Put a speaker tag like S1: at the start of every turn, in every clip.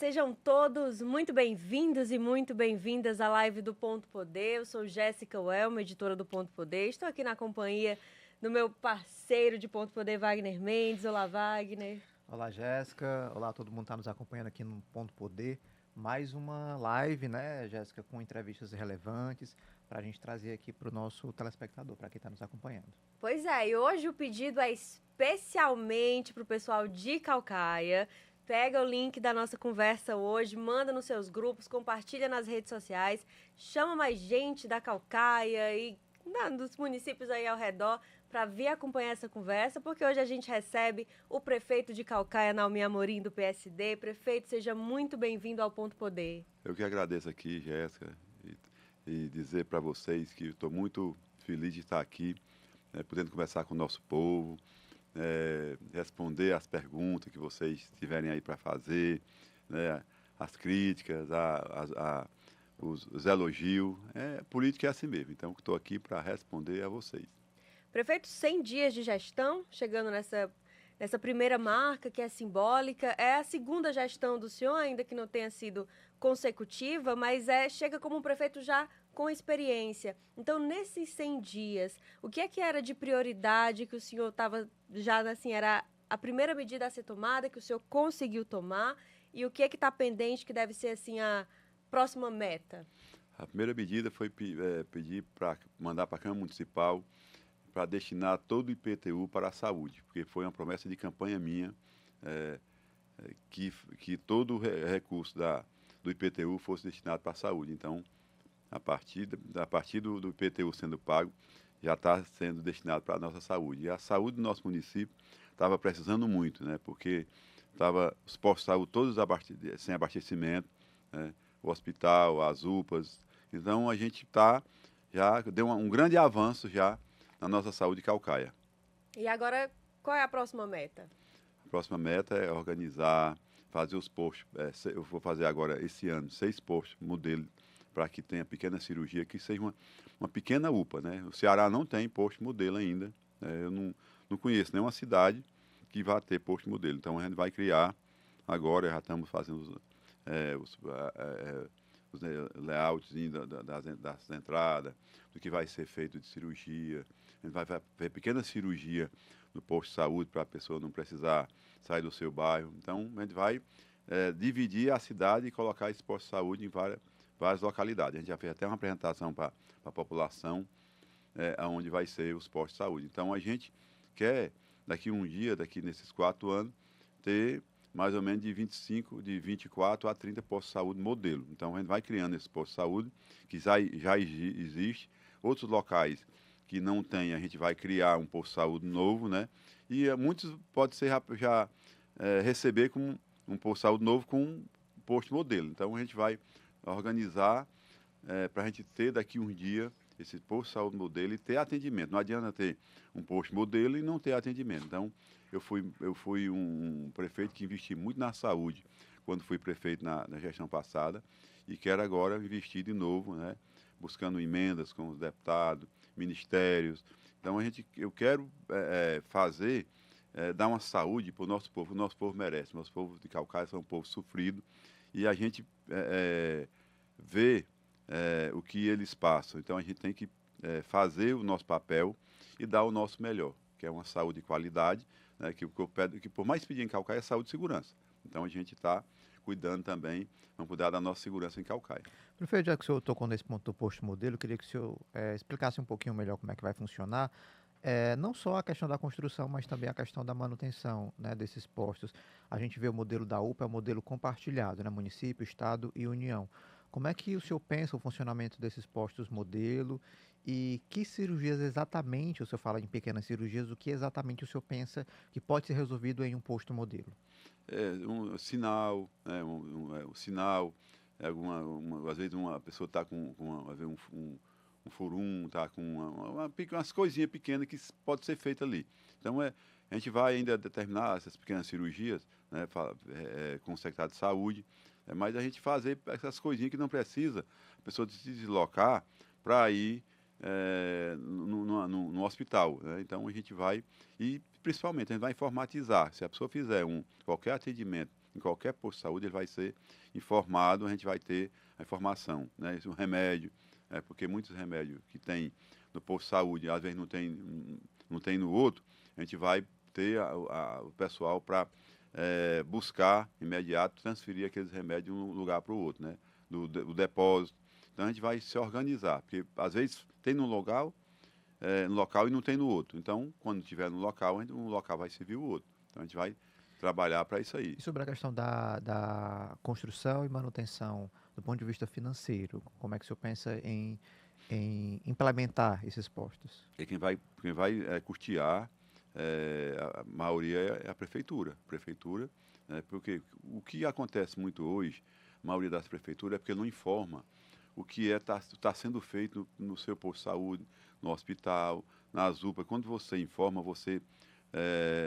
S1: sejam todos muito bem-vindos e muito bem-vindas à live do Ponto Poder. Eu sou Jéssica Welma, editora do Ponto Poder. Estou aqui na companhia do meu parceiro de Ponto Poder, Wagner Mendes. Olá, Wagner.
S2: Olá, Jéssica. Olá, todo mundo está nos acompanhando aqui no Ponto Poder. Mais uma live, né, Jéssica, com entrevistas relevantes para a gente trazer aqui para o nosso telespectador, para quem está nos acompanhando.
S1: Pois é, e hoje o pedido é especialmente para o pessoal de Caucaia. Pega o link da nossa conversa hoje, manda nos seus grupos, compartilha nas redes sociais, chama mais gente da Caucaia e dos municípios aí ao redor para vir acompanhar essa conversa, porque hoje a gente recebe o prefeito de Caucaia, Naumi Amorim, do PSD. Prefeito, seja muito bem-vindo ao Ponto Poder.
S3: Eu que agradeço aqui, Jéssica, e dizer para vocês que estou muito feliz de estar aqui, podendo conversar com o nosso povo, responder as perguntas que vocês tiverem aí para fazer, né, as críticas, os elogios. Política é assim mesmo, então estou aqui para responder a vocês.
S1: Prefeito, 100 dias de gestão, chegando nessa primeira marca que é simbólica. É a segunda gestão do senhor, ainda que não tenha sido consecutiva, mas chega como um prefeito já com experiência. Então, nesses 100 dias, o que era de prioridade que o senhor estava já, assim, era a primeira medida a ser tomada, que o senhor conseguiu tomar, e o que está pendente, que deve ser, assim, a próxima meta?
S3: A primeira medida foi pedir para mandar para a Câmara Municipal para destinar todo o IPTU para a saúde, porque foi uma promessa de campanha minha que todo o recurso do IPTU fosse destinado para a saúde. Então, a partir do IPTU sendo pago, já está sendo destinado para a nossa saúde. E a saúde do nosso município estava precisando muito, né? Porque os postos de saúde todos sem abastecimento, né? O hospital, as UPAs. Então, a gente já deu um grande avanço já na nossa saúde Caucaia.
S1: E agora, qual é a próxima meta?
S3: A próxima meta é fazer os postos. Eu vou fazer agora, esse ano, 6 postos modelo para que tenha pequena cirurgia, que seja uma pequena UPA, né? O Ceará não tem posto modelo ainda. Eu não conheço nenhuma cidade que vá ter posto modelo. Então, a gente vai criar agora, já estamos fazendo os layouts das entradas, do que vai ser feito de cirurgia. A gente vai ver pequena cirurgia no posto de saúde para a pessoa não precisar sair do seu bairro. Então, a gente vai dividir a cidade e colocar esse posto de saúde em várias localidades. A gente já fez até uma apresentação para a população, onde vai ser os postos de saúde. Então, a gente quer, daqui nesses 4 anos, ter mais ou menos de 24 a 30 postos de saúde modelo. Então, a gente vai criando esse posto de saúde, que já existe. Outros locais que não tem, a gente vai criar um posto de saúde novo, né? E muitos pode ser já receber com um posto de saúde novo com um posto modelo. Então, a gente vai organizar para a gente ter daqui um dia esse posto de saúde modelo e ter atendimento. Não adianta ter um posto modelo e não ter atendimento. Então, eu fui um prefeito que investi muito na saúde quando fui prefeito na gestão passada e quero agora investir de novo, né? Buscando emendas com os deputados, ministérios. Então, eu quero dar uma saúde para o nosso povo. O nosso povo merece. O nosso povo de Caucaia é um povo sofrido e a gente vê o que eles passam. Então, a gente tem que fazer o nosso papel e dar o nosso melhor, que é uma saúde de qualidade, né, que por mais pedir em Caucaia é saúde e segurança. Então, a gente está cuidando também, vamos cuidar da nossa segurança em Caucaia.
S2: Prefeito, já que o senhor tocou nesse ponto do posto modelo, eu queria que o senhor explicasse um pouquinho melhor como é que vai funcionar, não só a questão da construção, mas também a questão da manutenção, né, desses postos. A gente vê o modelo da UPA, é o modelo compartilhado, né, município, estado e União. Como é que o senhor pensa o funcionamento desses postos modelo e que cirurgias exatamente, o senhor fala em pequenas cirurgias, o que exatamente o senhor pensa que pode ser resolvido em um posto modelo?
S3: Um sinal, né, um sinal, às vezes uma pessoa está com um furum, está com umas coisinhas pequenas que pode ser feita ali. Então, a gente vai ainda determinar essas pequenas cirurgias, né, com o secretário de saúde, mas a gente fazer essas coisinhas que não precisa a pessoa se deslocar para ir no hospital, né? Então, a gente vai, e principalmente, a gente vai informatizar. Se a pessoa fizer qualquer atendimento em qualquer posto de saúde, ele vai ser informado, a gente vai ter a informação, né? Esse é um remédio, porque muitos remédios que tem no posto de saúde, às vezes não tem no outro, a gente vai ter o pessoal para buscar imediato, transferir aqueles remédios de um lugar para o outro, né? Do depósito. Então a gente vai se organizar, porque às vezes tem no local e não tem no outro. Então, quando tiver no local, um local vai servir o outro. Então a gente vai trabalhar para isso aí.
S2: E sobre a questão da construção e manutenção, do ponto de vista financeiro, como é que o senhor pensa em implementar esses postos?
S3: E quem vai custear, a maioria é a prefeitura. Prefeitura, né, porque o que acontece muito hoje, a maioria das prefeituras, é porque não informa o que está sendo feito no seu posto de saúde, no hospital, nas UPA. Quando você informa,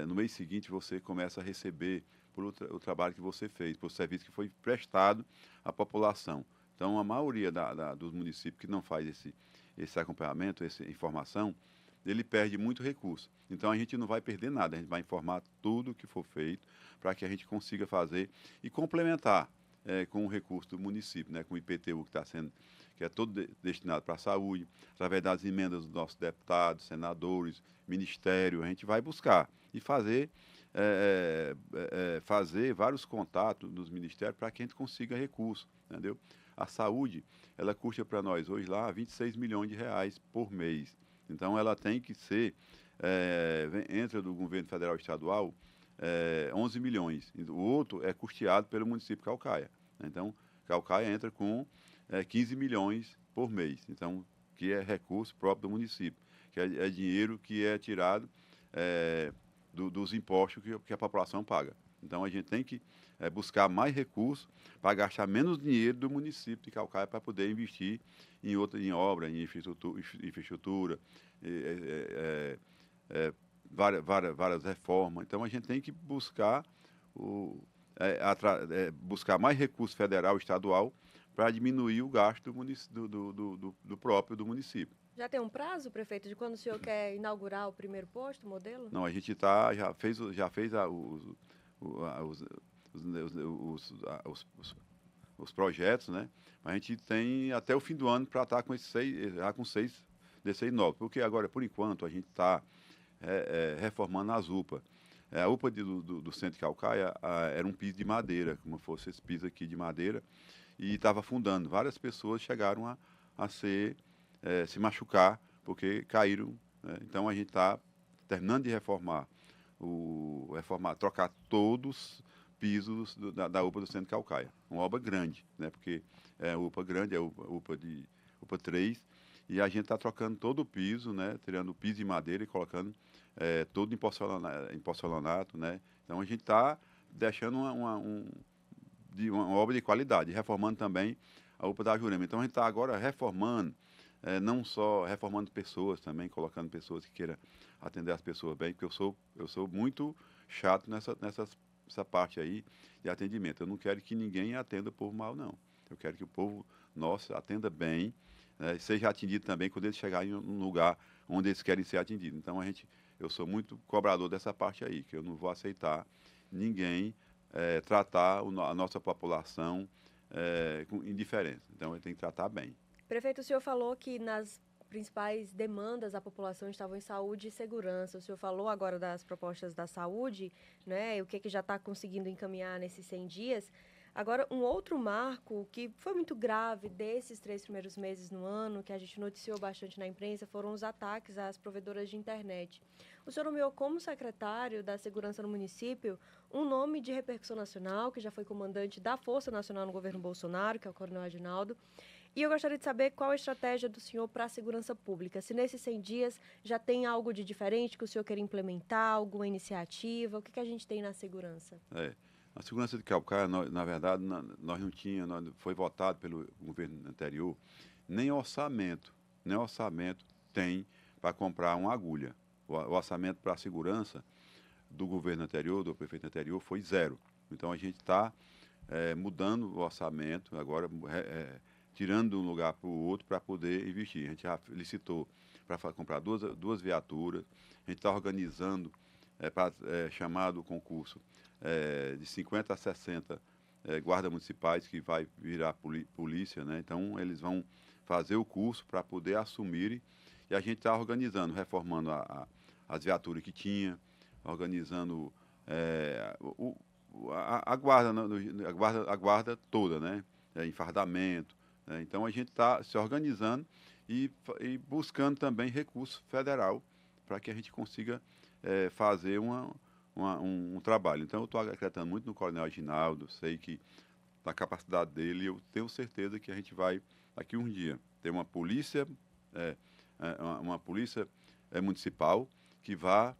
S3: no mês seguinte você começa a receber por o trabalho que você fez, por serviço que foi prestado à população. Então, a maioria dos municípios que não faz esse acompanhamento, essa informação, ele perde muito recurso. Então, a gente não vai perder nada, a gente vai informar tudo o que for feito para que a gente consiga fazer e complementar com o recurso do município, né, com o IPTU que é todo destinado para a saúde, através das emendas dos nossos deputados, senadores, ministério, a gente vai buscar e fazer vários contatos dos ministérios para que a gente consiga recurso, entendeu? A saúde, ela custa para nós hoje lá 26 milhões de reais por mês. Então, ela tem que ser, entra do governo federal e estadual, 11 milhões. O outro é custeado pelo município de Caucaia. Então, Caucaia entra com 15 milhões por mês. Então, que é recurso próprio do município, que é dinheiro que é tirado dos impostos que a população paga. Então, a gente tem que buscar mais recursos para gastar menos dinheiro do município de Caucaia para poder investir em obra, em infraestrutura, várias reformas. Então, a gente tem que buscar buscar mais recurso federal e estadual para diminuir o gasto do próprio do município.
S1: Já tem um prazo, prefeito, de quando o senhor quer inaugurar o primeiro posto, modelo?
S3: Não, a gente já fez os projetos, né? A gente tem até o fim do ano para estar com com 6 novos. Porque agora, por enquanto, a gente está reformando as UPA. A UPA do centro de Caucaia era um piso de madeira, como fosse esse piso aqui de madeira, e estava afundando. Várias pessoas chegaram a se machucar porque caíram, né? Então a gente está terminando de trocar todos os pisos da UPA do centro de Caucaia. Uma obra grande, né? Porque é UPA grande, é UPA 3, e a gente está trocando todo o piso, né? Tirando o piso de madeira e colocando todo em porcelanato, né? Então a gente está deixando uma obra de qualidade, reformando também a UPA da Jurema. Então a gente está agora reformando, não só reformando pessoas também, colocando pessoas que queiram atender as pessoas bem, porque eu sou muito chato nessa parte aí de atendimento. Eu não quero que ninguém atenda o povo mal, não. Eu quero que o povo nosso atenda bem, seja atendido também quando eles chegarem em um lugar onde eles querem ser atendidos. Então eu sou muito cobrador dessa parte aí, que eu não vou aceitar ninguém tratar a nossa população com indiferença. Então, ele tem que tratar bem.
S1: Prefeito, o senhor falou que nas principais demandas da população estavam em saúde e segurança. O senhor falou agora das propostas da saúde, né? E o que já está conseguindo encaminhar nesses 100 dias. Agora, um outro marco que foi muito grave desses 3 primeiros meses no ano, que a gente noticiou bastante na imprensa, foram os ataques às provedoras de internet. O senhor nomeou como secretário da Segurança no município um nome de repercussão nacional, que já foi comandante da Força Nacional no governo Bolsonaro, que é o Coronel Adinaldo. E eu gostaria de saber qual a estratégia do senhor para a segurança pública. Se nesses 100 dias já tem algo de diferente que o senhor quer implementar, alguma iniciativa, o que a gente tem na segurança?
S3: A segurança de Caucaia, na verdade, nós não tínhamos, foi votado pelo governo anterior, nem orçamento tem para comprar uma agulha. O orçamento para a segurança do governo anterior, do prefeito anterior, foi 0. Então, a gente está mudando o orçamento, agora tirando de um lugar para o outro para poder investir. A gente já licitou para comprar duas viaturas, a gente está organizando para chamar do concurso de 50 a 60 guardas municipais que vai virar polícia, né? Então, eles vão fazer o curso para poder assumir e a gente está organizando, reformando as viaturas que tinha, organizando a guarda, a guarda toda, né? Enfardamento. Né? Então, a gente está se organizando e buscando também recurso federal para que a gente consiga fazer um trabalho. Então, eu estou acreditando muito no Coronel Aginaldo, sei que da capacidade dele, eu tenho certeza que a gente vai, daqui um dia, ter uma polícia, uma polícia municipal que vá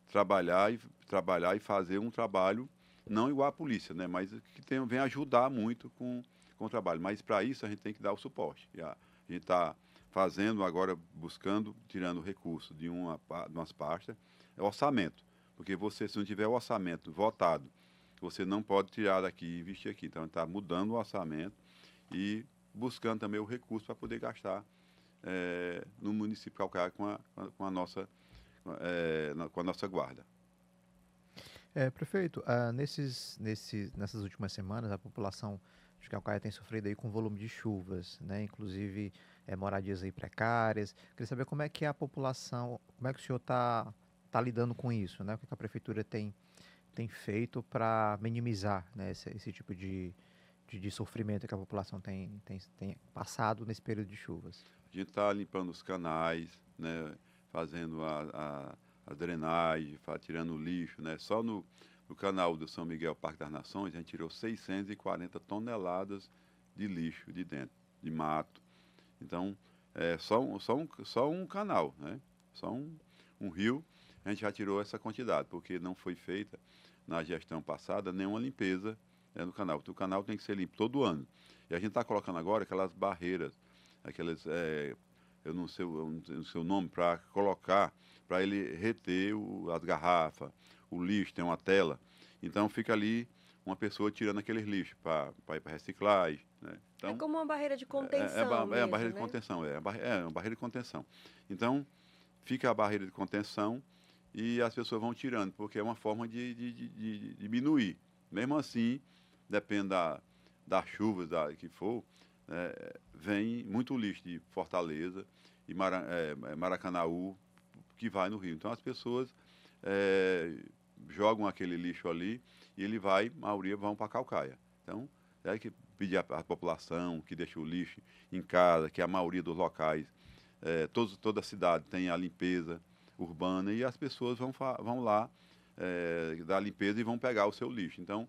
S3: trabalhar e fazer um trabalho não igual à polícia, né, mas que vem ajudar muito com o trabalho. Mas para isso a gente tem que dar o suporte. E a gente está fazendo agora, buscando, tirando recurso de umas pastas, orçamento. Porque você, se não tiver o orçamento votado, você não pode tirar daqui e investir aqui. Então, está mudando o orçamento e buscando também o recurso para poder gastar no município de Calcaia com a nossa guarda.
S2: Prefeito, nessas últimas semanas, a população de Calcaia tem sofrido aí com volume de chuvas, né? Inclusive moradias aí precárias. Queria saber como é que a população, como é que o senhor está lidando com isso, né? O que a prefeitura tem feito para minimizar, né, esse tipo de sofrimento que a população tem passado nesse período de chuvas?
S3: A gente está limpando os canais, né? Fazendo a drenagem, tirando o lixo, né? Só no canal do São Miguel Parque das Nações, a gente tirou 640 toneladas de lixo de dentro, de mato. Então, só um canal, né? Só um rio, a gente já tirou essa quantidade, porque não foi feita na gestão passada nenhuma limpeza no canal. Então, o canal tem que ser limpo todo ano. E a gente está colocando agora aquelas barreiras, aquelas, eu não sei o nome, para colocar, para ele reter as garrafas, o lixo, tem uma tela. Então, fica ali uma pessoa tirando aqueles lixos para ir para reciclagem. Né? Então,
S1: é como uma barreira de contenção
S3: uma
S1: mesmo,
S3: barreira de
S1: né?
S3: contenção, uma barreira de contenção. Então, fica a barreira de contenção e as pessoas vão tirando, porque é uma forma de diminuir. Mesmo assim, depende das chuvas que for, vem muito lixo de Fortaleza e Maracanaú que vai no rio. Então, as pessoas jogam aquele lixo ali e a maioria vão para Calcaia. Então, é que pedir à população que deixe o lixo em casa, que a maioria dos locais, toda a cidade tem a limpeza urbana e as pessoas vão lá dar limpeza e vão pegar o seu lixo. Então,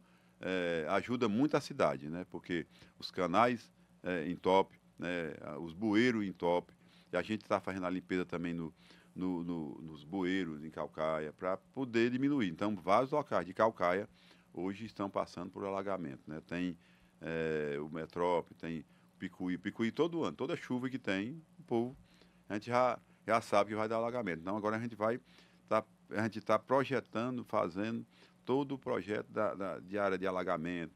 S3: ajuda muito a cidade, né? Porque os canais entopem, né? Os bueiros entopem, e a gente está fazendo a limpeza também nos bueiros em Calcaia para poder diminuir. Então, vários locais de Calcaia hoje estão passando por alagamento, né? Tem o Metrópole, tem o Picuí todo ano, toda chuva que tem, o povo, a gente já sabe que vai dar alagamento. Então, agora a gente está projetando, fazendo todo o projeto de área de alagamento,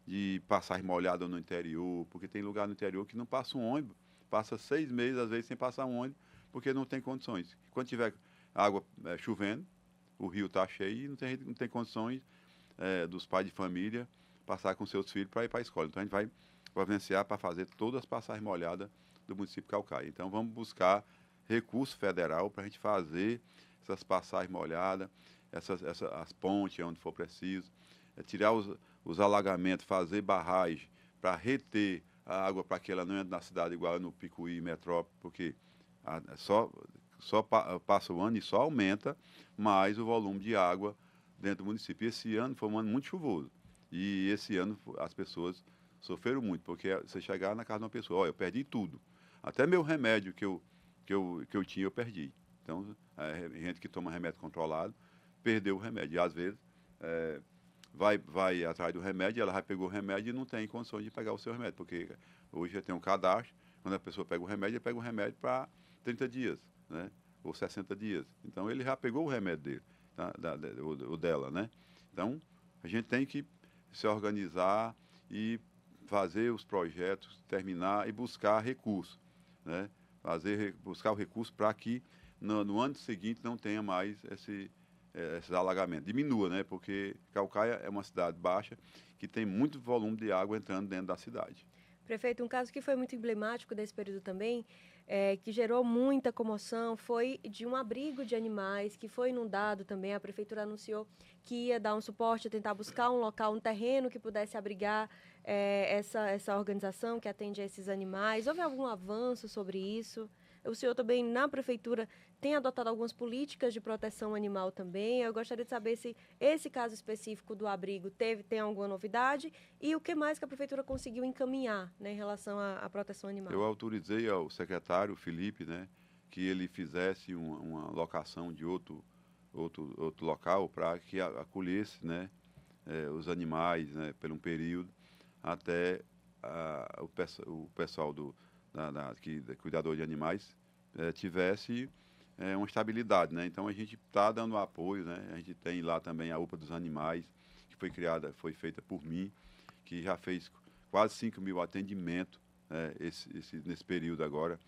S3: de passagem molhada no interior, porque tem lugar no interior que não passa um ônibus, passa 6 meses, às vezes, sem passar um ônibus, porque não tem condições. Quando tiver água chovendo, o rio está cheio e não tem condições dos pais de família passar com seus filhos para ir para a escola. Então, a gente vai providenciar para fazer todas as passagens molhadas do município de Calcaia. Então, vamos buscar recurso federal para a gente fazer essas passagens molhadas, as pontes onde for preciso, tirar os alagamentos, fazer barragem para reter a água para que ela não entre na cidade igual no Picuí, Metrópole, porque passa o ano e só aumenta mais o volume de água dentro do município. E esse ano foi um ano muito chuvoso. E esse ano as pessoas sofreram muito, porque você chegar na casa de uma pessoa, olha, eu perdi tudo. Até meu remédio que eu tinha, eu perdi. Então, gente que toma remédio controlado, perdeu o remédio. E às vezes vai atrás do remédio, ela já pegou o remédio e não tem condições de pegar o seu remédio, porque hoje já tem um cadastro, quando a pessoa pega o remédio, ele pega o remédio para 30 dias, né? Ou 60 dias. Então, ele já pegou o remédio dele, o dela, né? Então, a gente tem que se organizar e fazer os projetos, terminar e buscar recursos, né? Buscar o recurso para que no ano seguinte não tenha mais esses alagamentos, diminua, né? Porque Caucaia é uma cidade baixa que tem muito volume de água entrando dentro da cidade.
S1: Prefeito, um caso que foi muito emblemático desse período também, que gerou muita comoção, foi de um abrigo de animais que foi inundado também. A prefeitura anunciou que ia dar um suporte, tentar buscar um local, um terreno que pudesse abrigar essa organização que atende a esses animais. Houve algum avanço sobre isso? O senhor também, na prefeitura, tem adotado algumas políticas de proteção animal também. Eu gostaria de saber se esse caso específico do abrigo tem alguma novidade e o que mais que a prefeitura conseguiu encaminhar, né, em relação à proteção animal.
S3: Eu autorizei ao secretário Felipe, né, que ele fizesse uma locação de outro local para que acolhesse, né, os animais, né, por um período até o pessoal da cuidador de animais tivesse uma estabilidade, né? Então a gente está dando apoio, né? A gente tem lá também a UPA dos animais, que foi feita por mim, que já fez quase 5.000 atendimentos nesse período agora,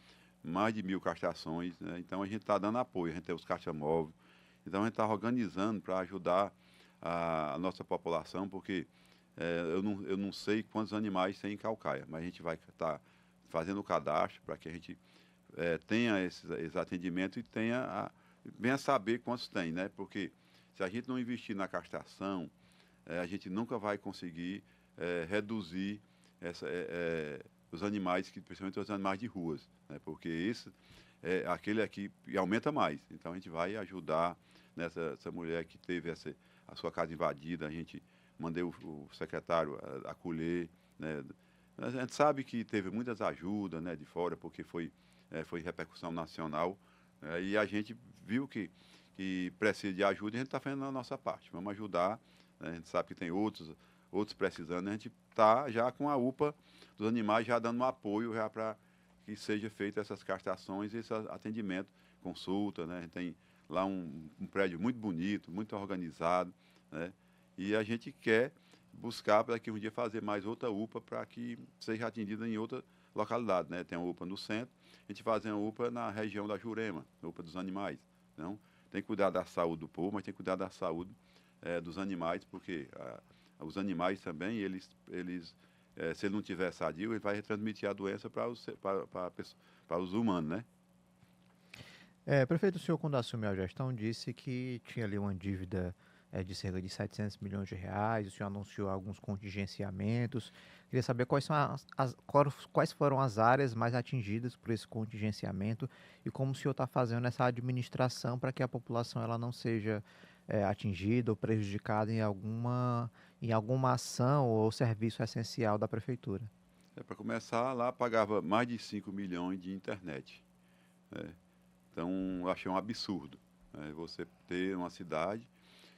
S3: mais de 1.000 castrações, né? Então a gente está dando apoio, a gente tem os castramóveis, então a gente está organizando para ajudar a nossa população, porque eu não sei quantos animais tem em Caucaia, mas a gente vai estar fazendo o cadastro para que a gente tenha esses atendimentos e venha saber quantos tem, né? Porque se a gente não investir na castração, a gente nunca vai conseguir reduzir os animais, principalmente os animais de ruas, né? Porque aquele aqui aumenta mais. Então a gente vai ajudar essa mulher que teve a sua casa invadida, a gente mandei o secretário acolher, né? A gente sabe que teve muitas ajudas, né, de fora, porque foi repercussão nacional, e a gente viu que precisa de ajuda e a gente está fazendo a nossa parte. Vamos ajudar, né? A gente sabe que tem outros precisando, a gente está já com a UPA dos animais já dando um apoio já para que seja feita essas castrações e esse atendimento, consulta, né? A gente tem lá um prédio muito bonito, muito organizado, né? E a gente quer buscar para que um dia fazer mais outra UPA para que seja atendida em outra localidade, né? Tem uma UPA no centro, a gente faz uma UPA na região da Jurema, UPA dos animais. Então, tem que cuidar da saúde do povo, mas tem que cuidar da saúde dos animais, porque os animais também, se ele não tiver sadio, ele vai transmitir a doença para os humanos, né?
S2: Prefeito, o senhor, quando assumiu a gestão, disse que tinha ali uma dívida de cerca de 700 milhões de reais, o senhor anunciou alguns contingenciamentos. Queria saber quais foram as áreas mais atingidas por esse contingenciamento e como o senhor está fazendo essa administração para que a população ela não seja atingida ou prejudicada em alguma ação ou serviço essencial da prefeitura.
S3: Para começar, lá pagava mais de 5 milhões de internet, né? Então, eu achei um absurdo, né? Você ter uma cidade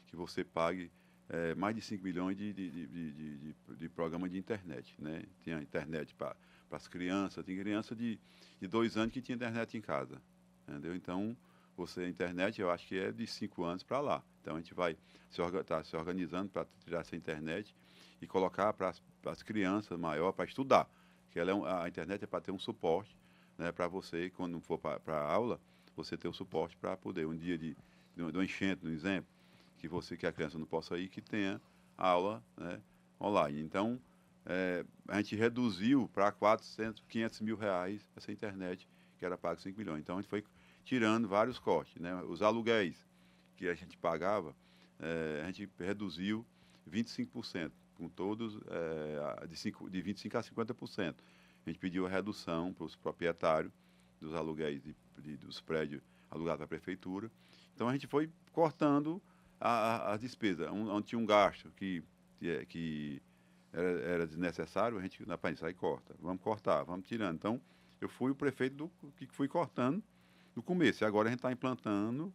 S3: que você pague mais de 5 milhões de programa de internet, né? Tinha internet para as crianças, tem criança de 2 anos que tinha internet em casa, entendeu? Então, a internet, eu acho que é de 5 anos para lá. Então, a gente vai estar se organizando para tirar essa internet e colocar para as crianças maior para estudar, que a internet é para ter um suporte, né? Para você, quando for para a aula, você ter o suporte para poder, um dia de uma enchente, no exemplo, que a criança não possa ir, que tenha aula, né, online. Então, a gente reduziu para 500 mil reais essa internet, que era pago 5 milhões. Então, a gente foi tirando vários cortes, né? Os aluguéis que a gente pagava, a gente reduziu 25%, com todos de 25% a 50%. A gente pediu a redução para os proprietários dos aluguéis dos prédios alugados para a prefeitura. Então, a gente foi cortando as despesas. Onde tinha um gasto que era desnecessário, a gente sai e corta. Vamos cortar, vamos tirando. Então, eu fui o prefeito que fui cortando no começo. E agora a gente está implantando,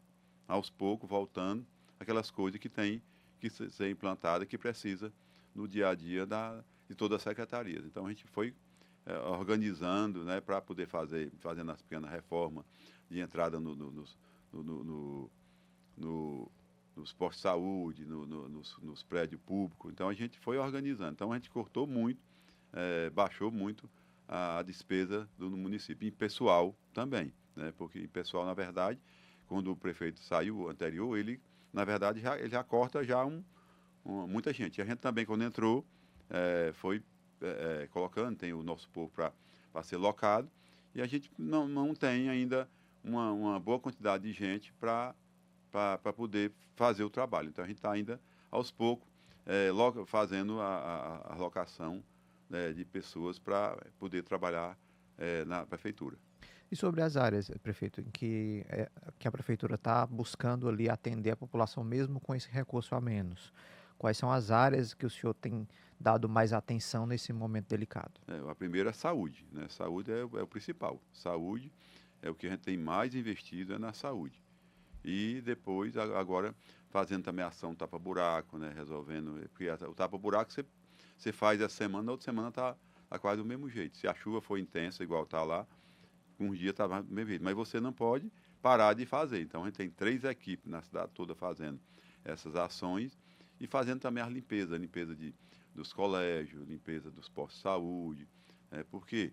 S3: aos poucos, voltando aquelas coisas que tem que ser implantada, que precisa no dia a dia de todas as secretarias. Então, a gente foi organizando, né, para poder fazendo as pequenas reformas de entrada nos postos de saúde, nos prédios públicos. Então, a gente foi organizando. Então, a gente cortou muito, baixou muito a despesa do município. E pessoal também, né? Porque pessoal, na verdade, quando o prefeito saiu, o anterior, ele na verdade, ele já corta já muita gente. E a gente também, quando entrou, foi colocando, tem o nosso povo para ser locado, e a gente não tem ainda uma boa quantidade de gente para poder fazer o trabalho. Então, a gente está ainda, aos poucos, fazendo a locação, né, de pessoas para poder trabalhar na prefeitura.
S2: E sobre as áreas, prefeito, em que a prefeitura está buscando ali atender a população mesmo com esse recurso a menos? Quais são as áreas que o senhor tem dado mais atenção nesse momento delicado?
S3: A primeira é saúde, né? Saúde é o principal. Saúde é o que a gente tem mais investido, é na saúde. E depois, agora, fazendo também a ação tapa-buraco, né? Resolvendo, porque o tapa-buraco você faz essa semana, na outra semana está quase do mesmo jeito. Se a chuva for intensa, igual está lá, um dia está do mesmo jeito. Mas você não pode parar de fazer. Então, a gente tem 3 equipes na cidade toda fazendo essas ações e fazendo também a limpeza dos colégios, limpeza dos postos de saúde, porque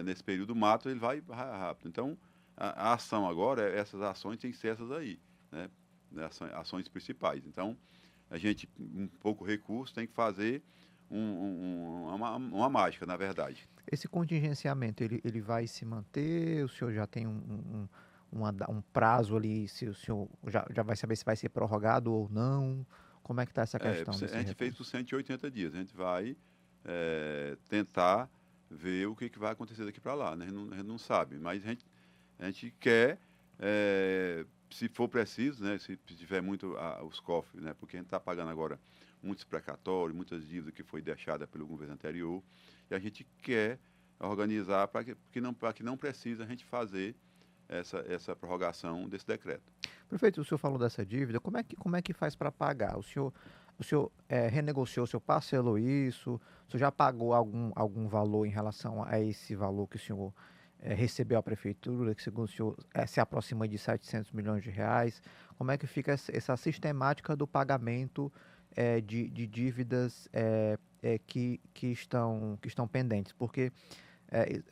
S3: nesse período o mato ele vai rápido. Então, a ação agora, essas ações têm que ser essas aí, né? Ações principais. Então, a gente, um pouco recurso, tem que fazer uma mágica, na verdade.
S2: Esse contingenciamento, ele vai se manter? O senhor já tem um prazo ali, se o senhor já vai saber se vai ser prorrogado ou não? Como é que está essa questão desse
S3: A gente fez
S2: recurso?
S3: por 180 dias. A gente vai tentar ver o que vai acontecer daqui para lá, né? A gente não sabe, mas a gente quer, se for preciso, né? Se tiver muito os cofres, né? Porque a gente está pagando agora muitos precatórios, muitas dívidas que foi deixada pelo governo anterior, e a gente quer organizar para que não precise a gente fazer essa prorrogação desse decreto.
S2: Prefeito, o senhor falou dessa dívida, como é que faz para pagar? O senhor renegociou, o senhor parcelou isso? O senhor já pagou algum valor em relação a esse valor que o senhor recebeu à prefeitura, que segundo o senhor se aproxima de 700 milhões de reais? Como é que fica essa sistemática do pagamento de dívidas que estão pendentes? Porque é,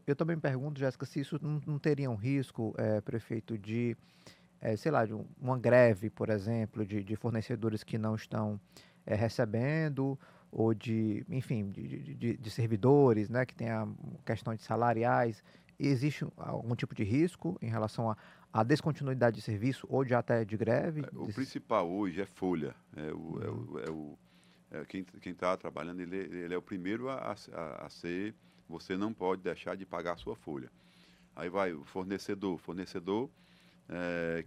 S2: eu também me pergunto, Jéssica, se isso não teria um risco, prefeito, sei lá, de uma greve, por exemplo, de fornecedores que não estão recebendo, ou enfim, de servidores, né, que tem a questão de salariais. Existe algum tipo de risco em relação à descontinuidade de serviço ou até de greve?
S3: O principal hoje é folha. Quem está trabalhando, ele é o primeiro a ser. Você não pode deixar de pagar a sua folha. Aí vai o fornecedor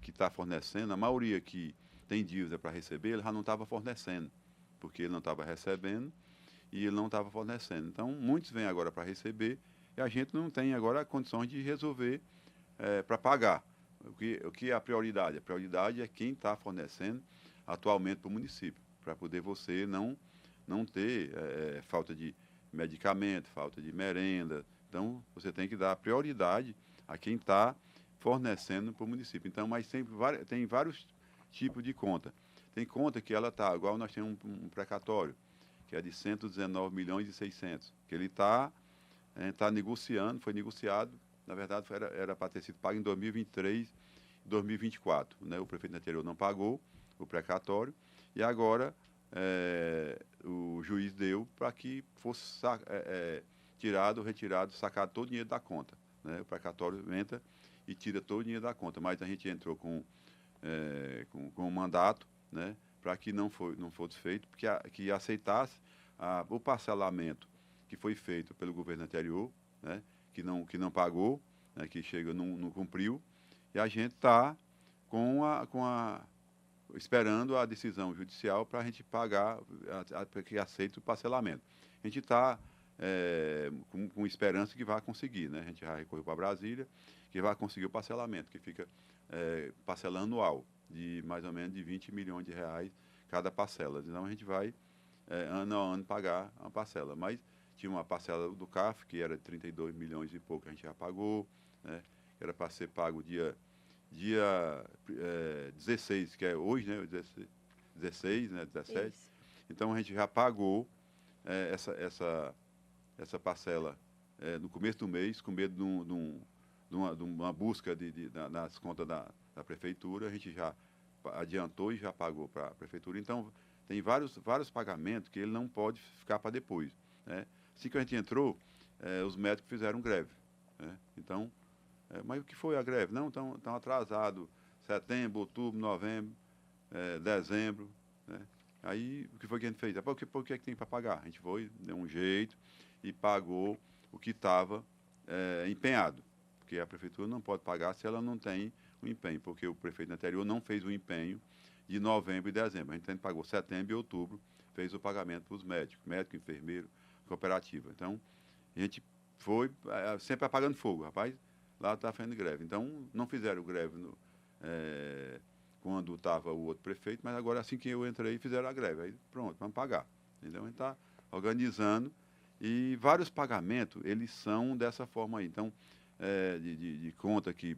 S3: que está fornecendo, a maioria que tem dívida para receber, ele já não estava fornecendo, porque ele não estava recebendo e ele não estava fornecendo. Então, muitos vêm agora para receber e a gente não tem agora condições de resolver para pagar. O que é a prioridade? A prioridade é quem está fornecendo atualmente para o município, para poder você não ter falta de medicamento, falta de merenda. Então, você tem que dar prioridade a quem está fornecendo para o município. Então, mas tem vários tipos de conta. Tem conta que ela está, igual nós temos um precatório, que é de 119 milhões e 600, que ele está negociando, foi negociado, na verdade era para ter sido pago em 2023 e 2024. Né? O prefeito anterior não pagou o precatório e agora o juiz deu para que fosse retirado, sacado todo o dinheiro da conta. Né? O precatório entra e tira todo o dinheiro da conta, mas a gente entrou com um mandato, né, para que não fosse feito, que aceitasse o parcelamento que foi feito pelo governo anterior, né, que não pagou, né, que chega não cumpriu, e a gente está esperando a decisão judicial para a gente pagar, para que aceite o parcelamento. A gente está com esperança que vai conseguir, né? A gente já recorreu para Brasília, que vai conseguir o parcelamento, que fica parcelando anual, de mais ou menos de 20 milhões de reais cada parcela. Então a gente vai, ano a ano, pagar uma parcela. Mas tinha uma parcela do CAF, que era 32 milhões e pouco, a gente já pagou, né? Era para ser pago dia 16, que é hoje, né? 16, né? 17. Isso. Então a gente já pagou essa parcela no começo do mês, com medo de uma busca nas contas da prefeitura. A gente já adiantou e já pagou para a prefeitura. Então, tem vários pagamentos que ele não pode ficar para depois, né? Assim que a gente entrou, os médicos fizeram greve, né? Então, mas o que foi a greve? Não, estão atrasados setembro, outubro, novembro, dezembro, né? Aí, o que foi que a gente fez? Por que é que tem para pagar? A gente foi, deu um jeito e pagou o que estava empenhado, porque a prefeitura não pode pagar se ela não tem o empenho, porque o prefeito anterior não fez o empenho de novembro e dezembro. A gente pagou setembro e outubro, fez o pagamento para os médicos, médico, enfermeiro, cooperativa. Então, a gente foi sempre apagando fogo, rapaz, lá está fazendo greve. Então, não fizeram greve quando estava o outro prefeito, mas agora, assim que eu entrei, fizeram a greve. Aí, pronto, vamos pagar. Entendeu? A gente está organizando e vários pagamentos, eles são dessa forma aí. Então, de conta que,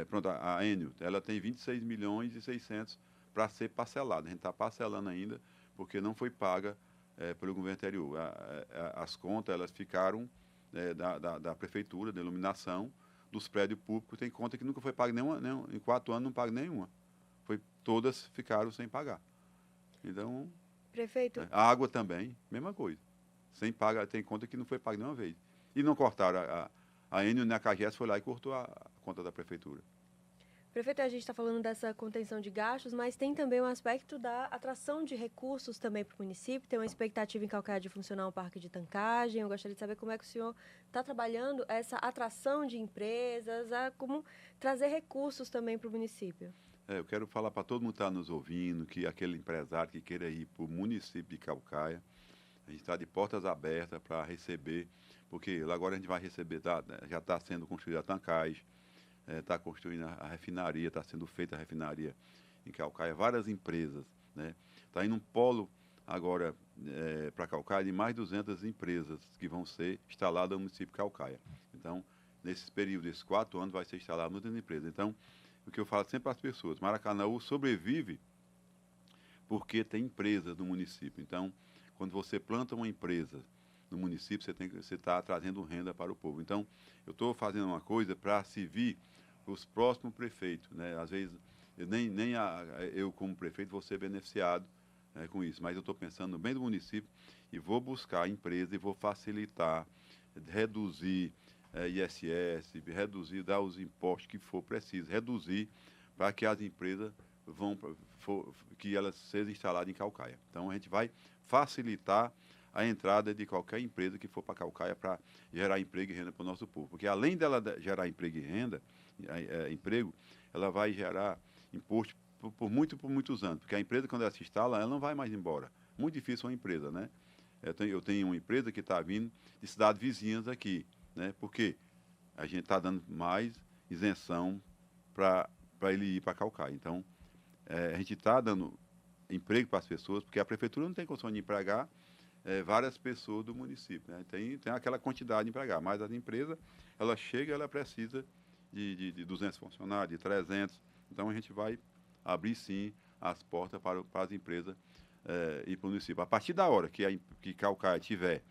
S3: pronto, a Enel, ela tem 26 milhões e 600 para ser parcelada. A gente está parcelando ainda, porque não foi paga pelo governo anterior. As contas, elas ficaram da prefeitura, da iluminação, dos prédios públicos. Tem conta que nunca foi paga nenhuma, em 4 anos não paga nenhuma. Todas ficaram sem pagar. Então,
S1: Prefeito,
S3: a água também, mesma coisa. Sem paga, tem conta que não foi paga nenhuma vez. E não cortaram. A Enel, na CAGES, foi lá e cortou a conta da prefeitura.
S1: Prefeito, a gente está falando dessa contenção de gastos, mas tem também um aspecto da atração de recursos também para o município. Tem uma expectativa em Caucaia de funcionar um parque de tancagem. Eu gostaria de saber como é que o senhor está trabalhando essa atração de empresas, como trazer recursos também para o município.
S3: Eu quero falar para todo mundo que está nos ouvindo, que aquele empresário que queira ir para o município de Caucaia, a gente está de portas abertas para receber, porque lá agora a gente vai receber, já está sendo construída a tancagem, está construindo a refinaria, está sendo feita a refinaria em Caucaia, várias empresas, né? Está indo um polo agora para Caucaia de mais de 200 empresas que vão ser instaladas no município de Caucaia. Então, nesse período, desses 4 anos, vai ser instalado muitas empresas. Então, o que eu falo sempre para as pessoas, Maracanaú sobrevive porque tem empresas no município. Então, quando você planta uma empresa no município, você está trazendo renda para o povo. Então, eu estou fazendo uma coisa para servir os próximos prefeitos, né? Às vezes, eu como prefeito vou ser beneficiado com isso, mas eu estou pensando no bem do município e vou buscar a empresa e vou facilitar, reduzir ISS, reduzir, dar os impostos que for preciso, reduzir para que as empresas que elas sejam instaladas em Caucaia. Então, a gente vai facilitar a entrada de qualquer empresa que for para Caucaia para gerar emprego e renda para o nosso povo. Porque, além dela gerar emprego e renda, emprego, ela vai gerar imposto por muitos anos. Porque a empresa, quando ela se instala, ela não vai mais embora. Muito difícil uma empresa, né? Eu tenho uma empresa que está vindo de cidades vizinhas aqui, né? Porque a gente está dando mais isenção para ele ir para Caucaia. Então, a gente está dando emprego para as pessoas, porque a prefeitura não tem condição de empregar várias pessoas do município, né? Tem aquela quantidade de empregar, mas a empresa, ela chega, ela precisa de 200 funcionários, de 300. Então, a gente vai abrir, sim, as portas para as empresas ir para o município. A partir da hora que Caucaia tiver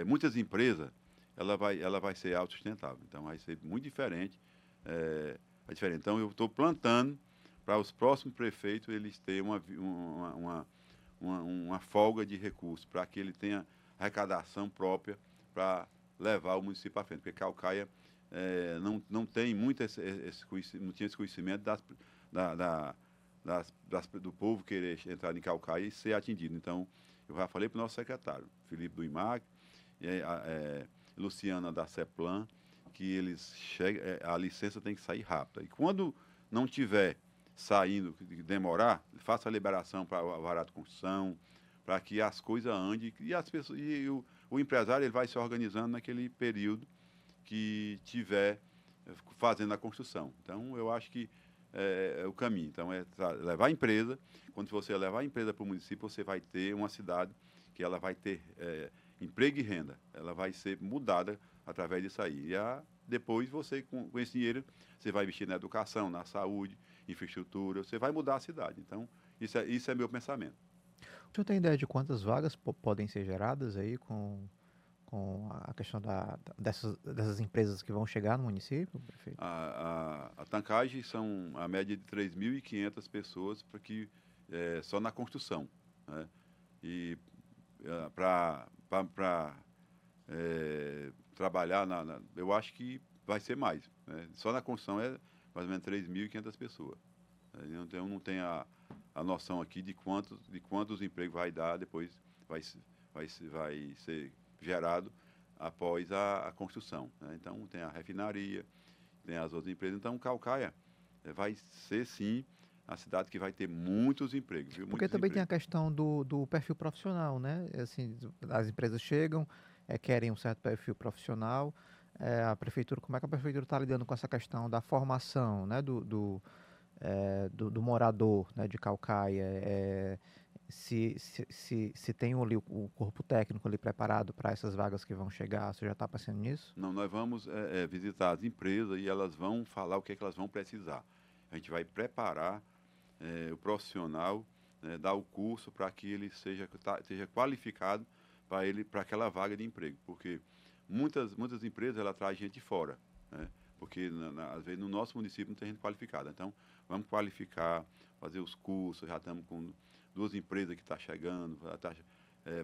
S3: muitas empresas, ela vai ser autossustentável. Então, vai ser muito diferente. Então, eu estou plantando para os próximos prefeitos eles terem uma folga de recursos, para que ele tenha arrecadação própria para levar o município à frente. Porque Caucaia não tem muito não tinha esse conhecimento do povo querer entrar em Caucaia e ser atendido. Então, eu já falei para o nosso secretário, Felipe do IMAC, Luciana da CEPLAN, que a licença tem que sair rápida. E quando não tiver saindo, demorar, faça a liberação para o alvará de construção, para que as coisas andem e as pessoas, o empresário ele vai se organizando naquele período que tiver fazendo a construção. Então, eu acho que é o caminho. Então, levar a empresa. Quando você levar a empresa para o município, você vai ter uma cidade que ela vai ter emprego e renda. Ela vai ser mudada através disso aí. E depois, você, com esse dinheiro, você vai investir na educação, na saúde, infraestrutura, você vai mudar a cidade. Então, isso é meu pensamento.
S2: O senhor tem ideia de quantas vagas podem ser geradas aí com com a questão dessas empresas que vão chegar no município, prefeito?
S3: A tancagem são a média de 3.500 pessoas para que só na construção, né? E para trabalhar eu acho que vai ser mais, né? Só na construção é mais ou menos 3.500 pessoas. Então não tem a noção aqui de quantos empregos vai dar depois, vai ser gerado após a construção, né? Então tem a refinaria, tem as outras empresas. Então Caucaia vai ser sim a cidade que vai ter muitos empregos, viu?
S2: Porque
S3: Muitos
S2: também tem a
S3: empregos.
S2: questão do perfil profissional, né? Assim, as empresas chegam, querem um certo perfil profissional. A prefeitura, como é que a prefeitura está lidando com essa questão da formação, né? Do morador, né? De Caucaia? Se tem ali o corpo técnico ali preparado para essas vagas que vão chegar, você já está pensando nisso?
S3: Não, nós vamos visitar as empresas e elas vão falar o que é que elas vão precisar. A gente vai preparar o profissional, dar o curso para que ele seja qualificado para aquela vaga de emprego, porque muitas empresas ela traz gente de fora, né? Porque às vezes no nosso município não tem gente qualificada. Então vamos qualificar, fazer os cursos. Já estamos com 2 empresas que estão chegando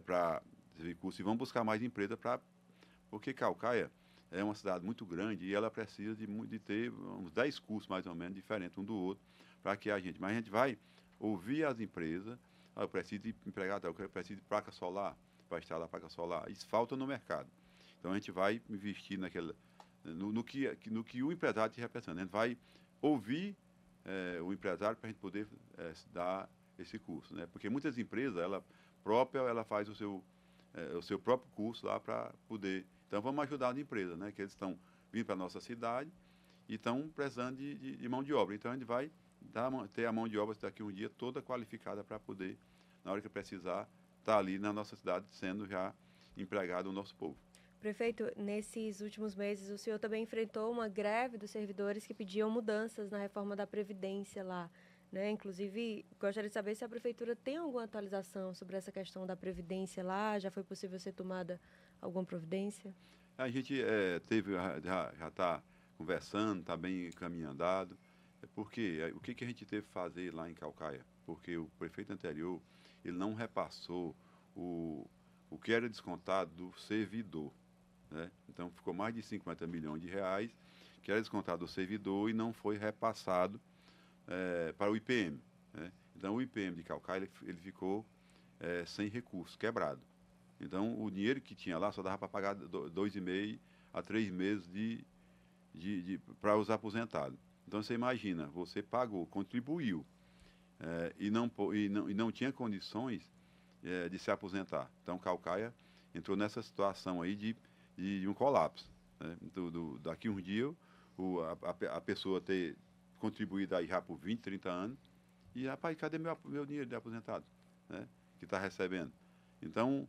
S3: para esse curso e vamos buscar mais empresas porque Calcaia é uma cidade muito grande e ela precisa de ter uns 10 cursos mais ou menos diferentes um do outro para que mas a gente vai ouvir as empresas. Eu preciso de empregado, eu preciso de placa solar para instalar a placa solar. Isso falta no mercado. Então a gente vai investir no que o empresário te representa. A gente vai ouvir o empresário para a gente poder dar esse curso, né? Porque muitas empresas, ela faz o seu próprio curso lá para poder. Então vamos ajudar as empresas, né? Que eles estão vindo para a nossa cidade e estão precisando de mão de obra. Então a gente vai ter a mão de obra daqui um dia toda qualificada para poder, na hora que precisar, estar ali na nossa cidade sendo já empregado o nosso povo.
S1: Prefeito, nesses últimos meses o senhor também enfrentou uma greve dos servidores que pediam mudanças na reforma da Previdência lá, né? Inclusive, gostaria de saber se a prefeitura tem alguma atualização sobre essa questão da Previdência lá, já foi possível ser tomada alguma providência?
S3: A gente já está conversando, está bem caminho andado, porque o que a gente teve que fazer lá em Calcaia? Porque o prefeito anterior, ele não repassou o que era descontado do servidor, né? Então ficou mais de 50 milhões de reais que era descontado do servidor e não foi repassado para o IPM, né? Então o IPM de Calcaia ele ficou sem recurso, quebrado. Então o dinheiro que tinha lá só dava para pagar 2,5 a 3 meses para os aposentados. Então você imagina, você pagou, contribuiu e não tinha condições de se aposentar. Então Calcaia entrou nessa situação aí de um colapso, né? Daqui uns dias a pessoa ter contribuído aí já por 20, 30 anos e, rapaz, cadê meu dinheiro de aposentado, né? Que está recebendo? Então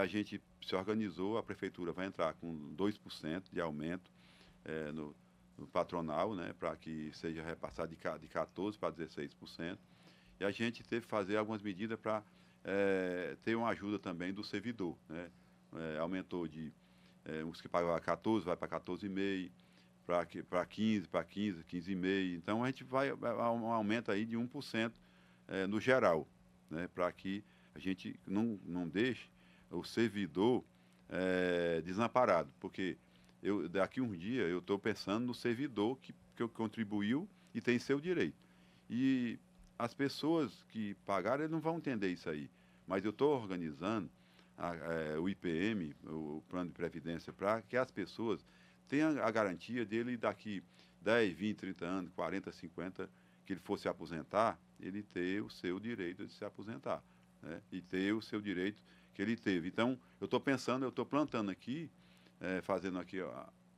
S3: a gente se organizou, a prefeitura vai entrar com 2% de aumento no patronal, né, para que seja repassado de 14% para 16%. E a gente teve que fazer algumas medidas para ter uma ajuda também do servidor, né? Aumentou os que pagavam 14, vai para 14,5%, para 15, 15,5%. Então a gente vai um aumento aí de 1% no geral, né, para que a gente não deixe o servidor desamparado, porque daqui uns dias eu estou pensando no servidor que contribuiu e tem seu direito. E as pessoas que pagaram, eles não vão entender isso aí. Mas eu estou organizando o IPM, o Plano de Previdência, para que as pessoas tenham a garantia dele daqui 10, 20, 30 anos, 40, 50, que ele for se aposentar, ele ter o seu direito de se aposentar, né? E ter o seu direito que ele teve. Então, eu estou plantando aqui, fazendo aqui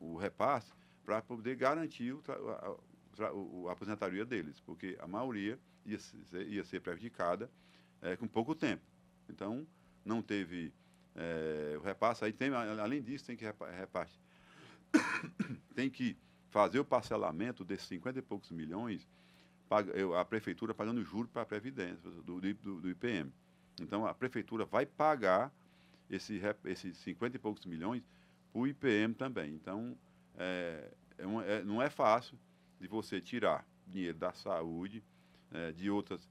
S3: o repasse, para poder garantir a aposentadoria deles, porque a maioria ia ser prejudicada com pouco tempo. Então, não teve o repasse. Aí além disso, tem que repasse. Tem que fazer o parcelamento desses 50 e poucos milhões, a prefeitura pagando juros para a Previdência, do IPM. Então, a prefeitura vai pagar esses 50 e poucos milhões para o IPM também. Então, não é fácil de você tirar dinheiro da saúde, de outras,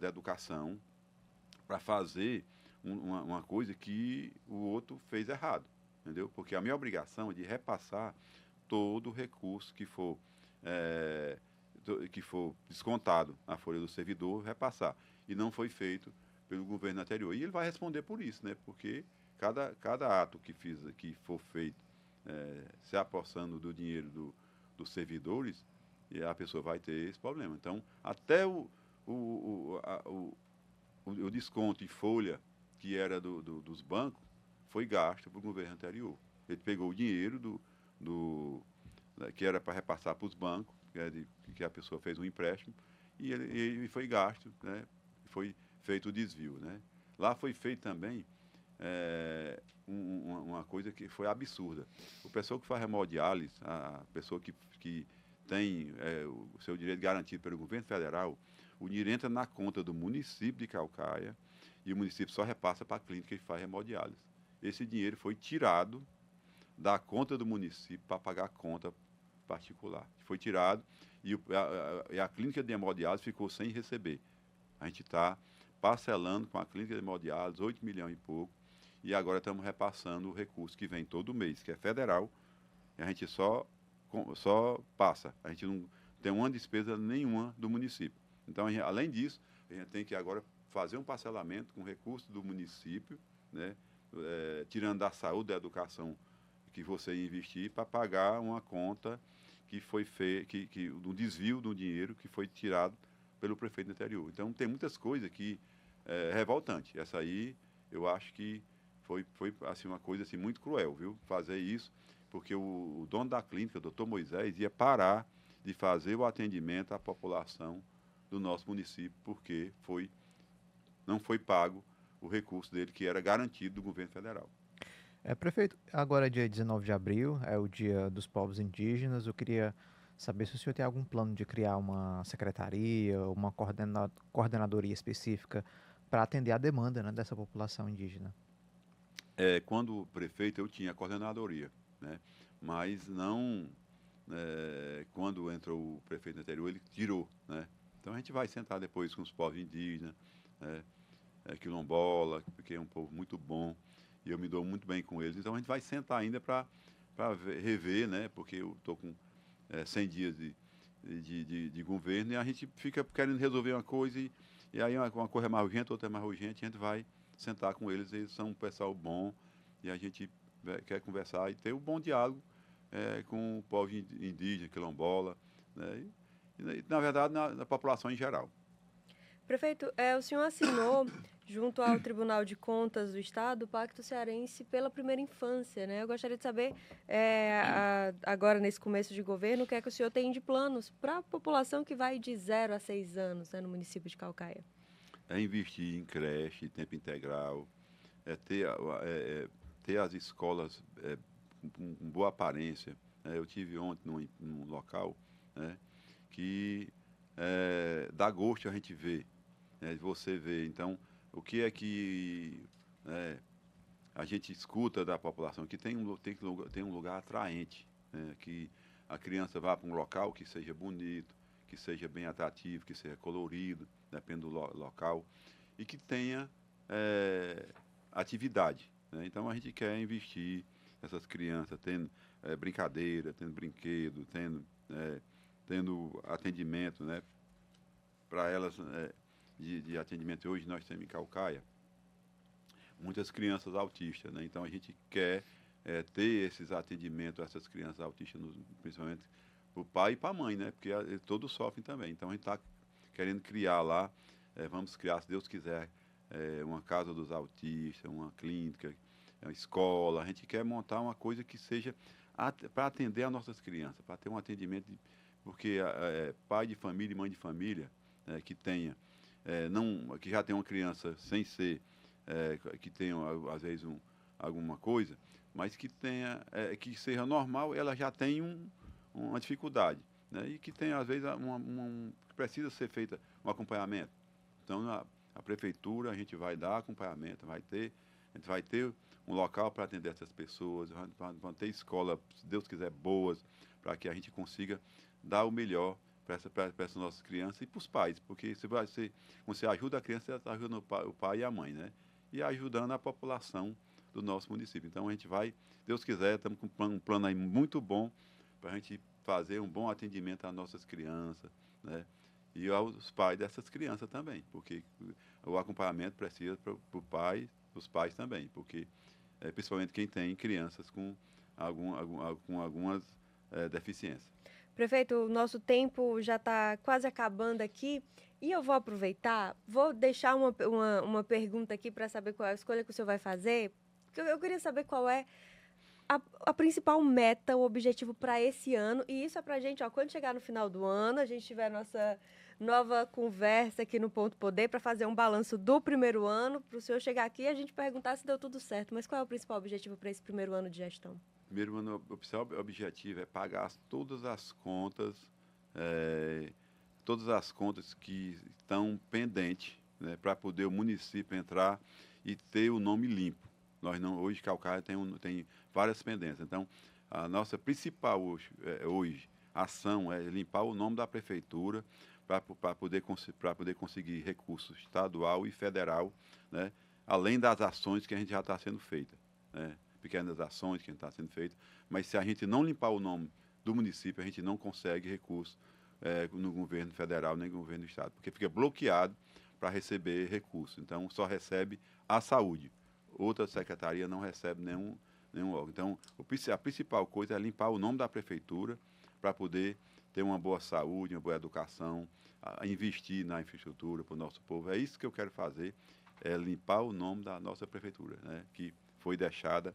S3: da educação, para fazer uma coisa que o outro fez errado, entendeu? Porque a minha obrigação é de repassar todo o recurso que for descontado na folha do servidor, repassar. E não foi feito pelo governo anterior. E ele vai responder por isso, né? Porque cada ato que for feito se apossando do dinheiro dos servidores, e a pessoa vai ter esse problema. Então, até o desconto em folha que era dos bancos foi gasto para o governo anterior. Ele pegou o dinheiro que era para repassar para os bancos, que a pessoa fez um empréstimo, e ele foi gasto, né? Foi feito o desvio, né? Lá foi feito também uma coisa que foi absurda. O pessoal que faz hemodiálise, a pessoa que tem o seu direito garantido pelo governo federal, o dinheiro entra na conta do município de Calcaia e o município só repassa para a clínica que faz hemodiálise. Esse dinheiro foi tirado da conta do município para pagar a conta particular. Foi tirado e a clínica de hemodiálise ficou sem receber. A gente está parcelando com a clínica de hemodiálise 8 milhões e pouco, e agora estamos repassando o recurso que vem todo mês, que é federal, e a gente só passa. A gente não tem uma despesa nenhuma do município. Então, além disso, a gente tem que agora fazer um parcelamento com recurso do município, né, tirando da saúde, da educação que você investir, para pagar uma conta que foi feita, um desvio do dinheiro que foi tirado pelo prefeito anterior. Então, tem muitas coisas que revoltante. Essa aí, eu acho que foi assim, uma coisa assim, muito cruel, viu? Fazer isso, porque o dono da clínica, o doutor Moisés, ia parar de fazer o atendimento à população do nosso município, porque não foi pago o recurso dele, que era garantido do governo federal.
S2: Prefeito, agora é dia 19 de abril, é o Dia dos Povos Indígenas. Eu queria saber se o senhor tem algum plano de criar uma secretaria, uma coordenadoria específica para atender a demanda, né, dessa população indígena.
S3: Quando prefeito, eu tinha coordenadoria, né? Mas não... quando entrou o prefeito anterior, ele tirou, né? Então, a gente vai sentar depois com os povos indígenas, né? Quilombola, porque é um povo muito bom, e eu me dou muito bem com eles. Então, a gente vai sentar ainda para rever, né? Porque eu estou com 100 dias de governo, e a gente fica querendo resolver uma coisa, e aí uma coisa é mais urgente, outra é mais urgente, a gente vai sentar com eles. Eles são um pessoal bom, e a gente quer conversar e ter um bom diálogo com o povo indígena, quilombola, né? E, na verdade, na população em geral.
S1: Prefeito, o senhor assinou, junto ao Tribunal de Contas do Estado, o Pacto Cearense pela Primeira Infância, né? Eu gostaria de saber, agora nesse começo de governo, o que é que o senhor tem de planos para a população que vai de 0 a 6 anos, né, no município de Calcaia?
S3: Investir em creche, tempo integral, ter as escolas com boa aparência. Eu tive ontem num local, né, que dá gosto a gente ver, né, você vê. Então, o que é que a gente escuta da população? Que tem um lugar atraente, né, que a criança vá para um local que seja bonito, que seja bem atrativo, que seja colorido, depende do local, e que tenha atividade, né? Então, a gente quer investir nessas crianças, tendo brincadeira, tendo brinquedo, tendo atendimento, né, para elas, de atendimento. Hoje nós temos em Calcaia muitas crianças autistas, né? Então a gente quer ter esses atendimentos a essas crianças autistas, principalmente para o pai e para a mãe, né? Porque todos sofrem também. Então a gente está querendo criar lá, vamos criar, se Deus quiser, uma casa dos autistas, uma clínica, uma escola. A gente quer montar uma coisa que seja para atender as nossas crianças, para ter um atendimento, porque pai de família e mãe de família que tenha, que já tem uma criança sem ser, que tenha às vezes alguma coisa, mas que tenha, que seja normal, ela já tem uma dificuldade, né? E que tem às vezes precisa ser feita um acompanhamento. Então a prefeitura, a gente vai dar acompanhamento, vai ter A gente vai ter um local para atender essas pessoas, vão ter escola, se Deus quiser, boas, para que a gente consiga dar o melhor para essas nossas crianças e para os pais, porque quando você ajuda a criança, você está ajudando o pai e a mãe, né? E ajudando a população do nosso município. Então a gente vai, Deus quiser, estamos com um plano aí muito bom para a gente fazer um bom atendimento às nossas crianças, né? E aos pais dessas crianças também, porque o acompanhamento precisa para o pai, os pais também, porque principalmente quem tem crianças com algumas deficiências.
S1: Prefeito, o nosso tempo já está quase acabando aqui e eu vou aproveitar, vou deixar uma pergunta aqui para saber qual é a escolha que o senhor vai fazer. Eu queria saber qual é a principal meta, o objetivo para esse ano, e isso é para a gente, ó, quando chegar no final do ano, a gente tiver a nossa nova conversa aqui no Ponto Poder para fazer um balanço do primeiro ano, para o senhor chegar aqui e a gente perguntar se deu tudo certo. Mas qual é o principal objetivo para esse primeiro ano de gestão?
S3: Primeiro ano, o principal objetivo é pagar todas as contas que estão pendentes, né, para poder o município entrar e ter o nome limpo. Nós não, hoje, Calcaia tem várias pendências. Então, a nossa principal hoje ação é limpar o nome da prefeitura para poder conseguir recurso estadual e federal, né, além das ações que a gente já está sendo feita, né, pequenas ações que está sendo feita. Mas se a gente não limpar o nome do município, a gente não consegue recurso no governo federal nem no governo do estado, porque fica bloqueado para receber recurso. Então, só recebe a saúde. Outra secretaria não recebe nenhum órgão. Então, a principal coisa é limpar o nome da prefeitura para poder ter uma boa saúde, uma boa educação, investir na infraestrutura para o nosso povo. É isso que eu quero fazer, é limpar o nome da nossa prefeitura, né, que foi deixada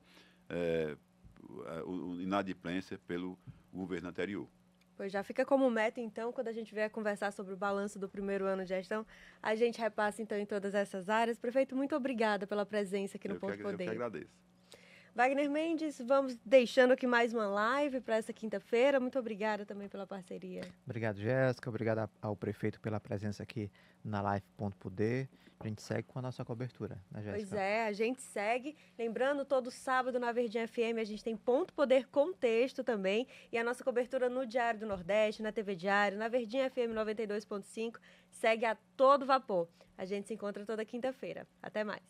S3: inadimplência pelo governo anterior.
S1: Pois já fica como meta, então, quando a gente vier conversar sobre o balanço do primeiro ano de gestão, a gente repassa, então, em todas essas áreas. Prefeito, muito obrigada pela presença aqui no Ponto Poder.
S3: Eu que agradeço.
S1: Wagner Mendes, vamos deixando aqui mais uma live para essa quinta-feira. Muito obrigada também pela parceria.
S2: Obrigado, Jéssica. Obrigado ao prefeito pela presença aqui na Live Ponto Poder. A gente segue com a nossa cobertura, né, Jéssica?
S1: Pois é, a gente segue. Lembrando, todo sábado na Verdinha FM a gente tem Ponto Poder com texto também. E a nossa cobertura no Diário do Nordeste, na TV Diário, na Verdinha FM 92.5, segue a todo vapor. A gente se encontra toda quinta-feira. Até mais.